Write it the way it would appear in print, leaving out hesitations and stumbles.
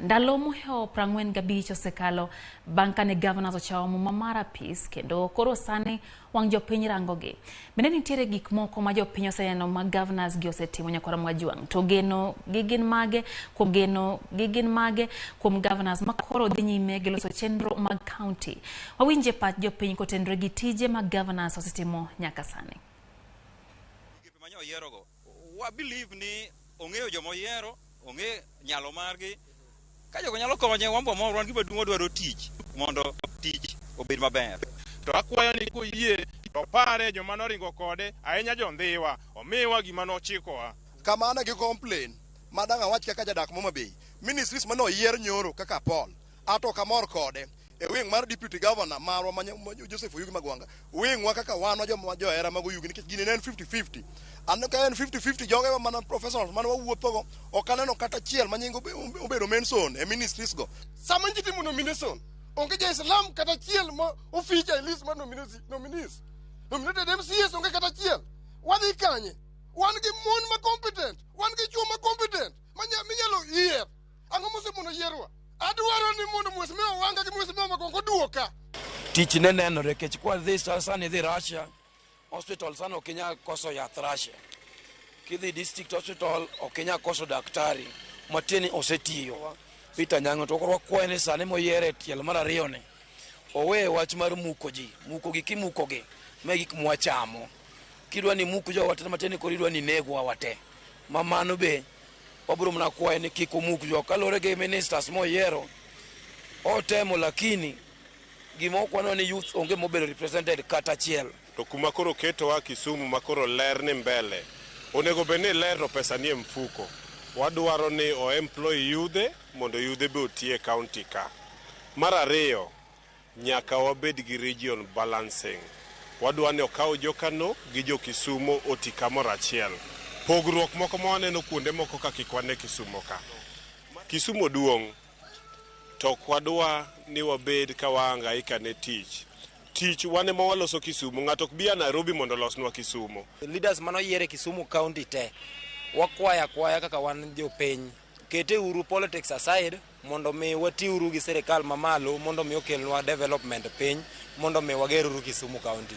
Ndalo muheo prang'wen gabicho sekalo bankane Gavanas ochawo muma mar apis kendo koro sani wang jopiny rangogi. Bende nitiere gik moko ma jopiny oseneno ma Gavanas gi osetimo nyakora mwajwang'. To geno gigin mage kuom Gavanas ma koro dhi nyime gi loso chenro mag county. Wawinje pach jopiny kotenore gi tije ma Gavanas osetimo nyaka sani. Wa believe ni ong'eyo jomoyiero, ong'e nyalo margi. Ka jogo nyalo konye wambo moro wan gima duong' dwaro tich mondo tich obed maber. To akwayo ni kuyie to pare joma noringo kode ahinya jondhiwa omiwa gima nochikowa. Kamana gi complain madanga wach kaka Jodak Moma Bay ministries mano yier nyoro kaka Paul ato kamor kode e wing mar deputy governor marwa Joseph Oyugi Magwanga wingwa kaka wano joma johera mag Oyugi nikech gini ne 50-50 an ka en 50-50 joge mana professionals man wawuotho okaneno kata chiel manyingo obedo mention e ministries go sama njitimo nomination onge ja Islam kata chiel ma ofija e list mar nominees nominated MCS onge kata chiel wadhi kanye wan gi mon ma competent wan gi chuo ma competent minyalo yier ang'o mosemono yierwa adwaro ni mondo mwesmewa wanga gi mwesmewa magongo duoka tich ne nenore kech kwa dhi sani dhi Russia hospital sana okinya koso yath Russia kidhi district hospital okinya koso daktari matini Osetiyo Peter Nyango to korwa kwene sani moyiere tiel mar ariyo ne owe wach mar muko kimukogi me gik mwachamo kidwa ni muko jo watene matene koridwa ni negwa wate mamano be wabro mna kwaye ni kiko muko jo kalore ge ministers moyiero otemo lakini gimo kwano ni youth onge mobedo represented kata chiel. To kuma koro keto wa Kisumu makoro ler ni mbele onego bene ler to pesa ni mfuko wadwaro ni o employ yudhe mondo yudhe be otie county ka mar ariyo nyaka wabed gi region balancing wadwa ni okaw jokano gi jo Kisumu oti kamoro achiel pogruok moko ma waneno kuonde moko ka kikwane Kisumu ka Kisumu duong' to kwadwa ni wabed ka waangaika ne tich wane ma waloso Kisumu ng'ato ok bia Nairobi mondo losnwa Kisumu. Leaders manoyiere Kisumu county te wakwaya kaka wan jopiny kete uru politics aside mondo mi watiuru gi serikal mamalo mondo mi okelnwa development piny mondo mi wager uru Kisumu county.